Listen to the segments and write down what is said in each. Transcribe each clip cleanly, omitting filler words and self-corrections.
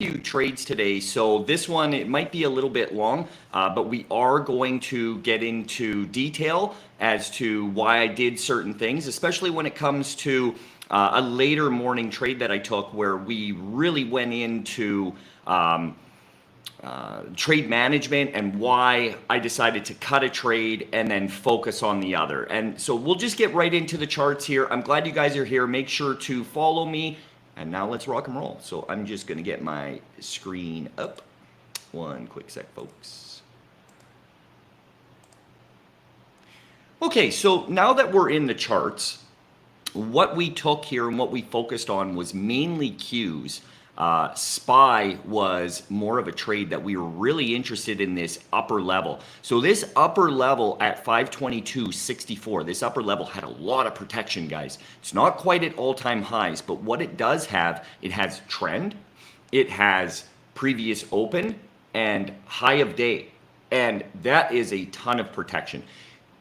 Few trades today, so this one it might be a little bit long, but we are going to get into detail as to why I did certain things, especially when it comes to a later morning trade that I took where we really went into trade management and why I decided to cut a trade and then focus on the other. And so we'll just get right into the charts here. I'm glad you guys are here. Make sure to follow me. And now let's rock and roll. So I'm just going to get my screen up. One quick sec, folks. Okay, so now that we're in the charts, what we took here and what we focused on was mainly Qs. SPY was more of a trade that we were really interested in, this upper level. So this upper level at 522.64, this upper level had a lot of protection, guys. It's not quite at all-time highs, but what it does have, it has trend, it has previous open and high of day. And that is a ton of protection.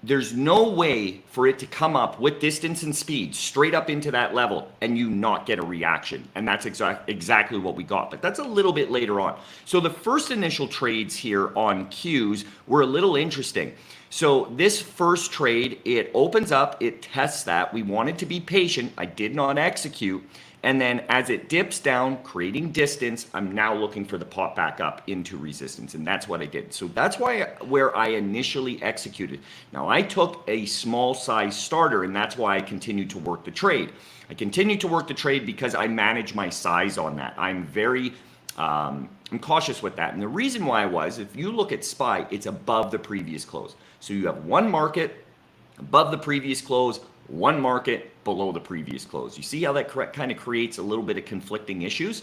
There's no way for it to come up with distance and speed straight up into that level and you not get a reaction. And that's exactly what we got. But that's a little bit later on. So the first initial trades here on Qs were a little interesting. So this first trade, it opens up, it tests that. We wanted to be patient. I did not execute. And then as it dips down, creating distance, I'm now looking for the pop back up into resistance. And that's what I did. So that's where I initially executed. Now I took a small size starter and that's why I continued to work the trade. I continued to work the trade because I manage my size on that. I'm very, I'm cautious with that. And the reason why was, if you look at SPY, it's above the previous close. So you have one market above the previous close, one market below the previous close. You see how that kind of creates a little bit of conflicting issues?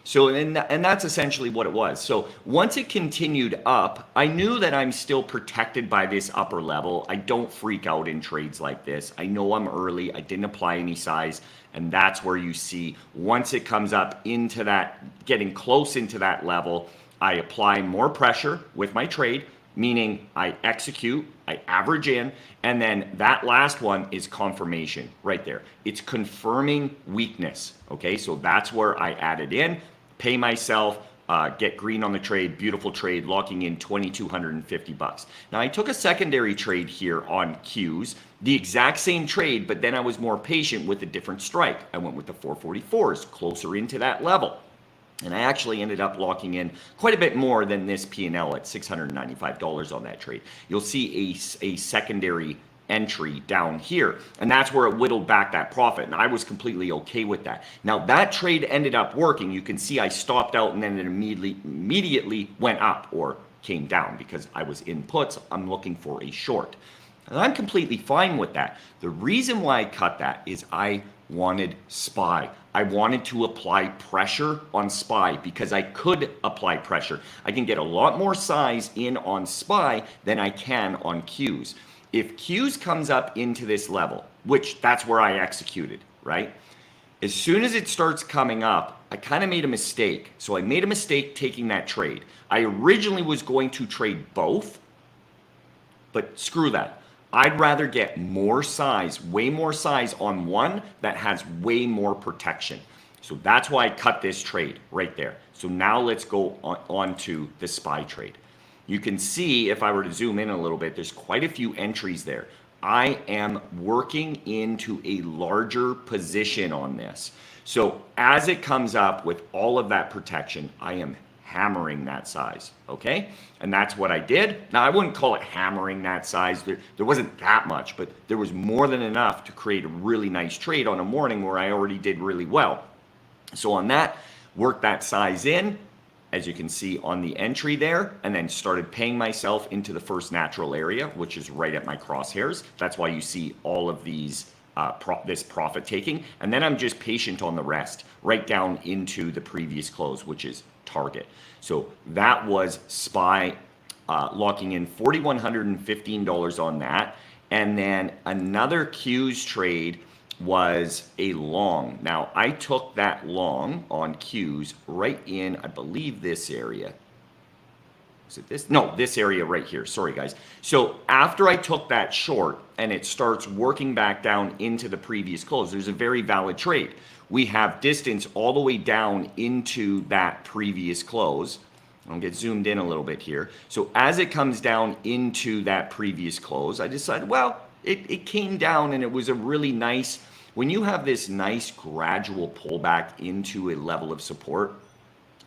So, and that's essentially what it was. So once it continued up, I knew that I'm still protected by this upper level. I don't freak out in trades like this. I know I'm early. I didn't apply any size. And that's where you see once it comes up into that, getting close into that level, I apply more pressure with my trade, meaning I execute, I average in, and then that last one is confirmation right there. It's confirming weakness, okay? So that's where I added in, pay myself, get green on the trade, beautiful trade, locking in $2,250. Now I took a secondary trade here on Qs, the exact same trade, but then I was more patient with a different strike. I went with the 444s, closer into that level. And I actually ended up locking in quite a bit more than this P&L at $695 on that trade. You'll see a secondary entry down here, and that's where it whittled back that profit, and I was completely okay with that. Now that trade ended up working. You can see I stopped out and then it immediately went up or came down because I was in puts. I'm looking for a short. And I'm completely fine with that. The reason why I cut that is I wanted SPY. I wanted to apply pressure on SPY because I could apply pressure. I can get a lot more size in on SPY than I can on Qs. If Qs comes up into this level, which that's where I executed, right? As soon as it starts coming up, I kind of made a mistake. So I made a mistake taking that trade. I originally was going to trade both, but screw that. I'd rather get more size, way more size on one that has way more protection. So that's why I cut this trade right there. So now let's go on to the SPY trade. You can see, if I were to zoom in a little bit, there's quite a few entries there. I am working into a larger position on this. So as it comes up with all of that protection, I am hammering that size, okay? And that's what I did. Now, I wouldn't call it hammering that size. There wasn't that much, but there was more than enough to create a really nice trade on a morning where I already did really well. So on that, worked that size in, as you can see on the entry there, and then started paying myself into the first natural area, which is right at my crosshairs. That's why you see all of these this profit taking, and then I'm just patient on the rest, right down into the previous close, which is target. So that was SPY, locking in $4,115 on that, and then another Qs trade was a long. Now I took that long on Qs right in, I believe, this area. is it this? No, this area right here. Sorry, guys. So after I took that short and it starts working back down into the previous close, there's a very valid trade. We have distance all the way down into that previous close. I'll get zoomed in a little bit here. So as it comes down into that previous close, I decided, well, it came down and it was a really nice, when you have this nice gradual pullback into a level of support,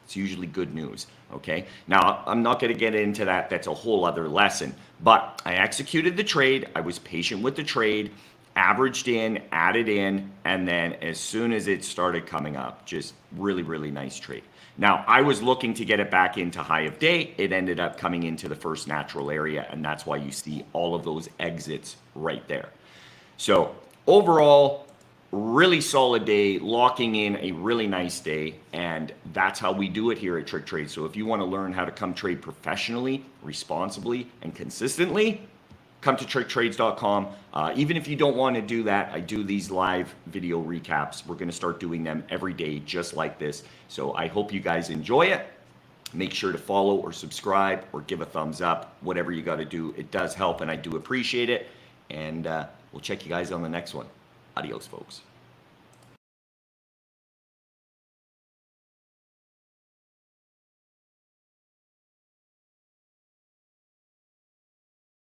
it's usually good news, okay? Now, I'm not gonna get into that. That's a whole other lesson. But I executed the trade. I was patient with the trade, averaged in, added in, and then as soon as it started coming up, just really, really nice trade. Now, I was looking to get it back into high of day. It ended up coming into the first natural area, and that's why you see all of those exits right there. So overall, really solid day, locking in a really nice day, and that's how we do it here at TrickTrades. So if you want to learn how to come trade professionally, responsibly, and consistently, come to TrickTrades.com. Even if you don't want to do that, I do these live video recaps. We're going to start doing them every day just like this. So I hope you guys enjoy it. Make sure to follow or subscribe or give a thumbs up, whatever you got to do. It does help and I do appreciate it. And we'll check you guys on the next one. Adios, folks.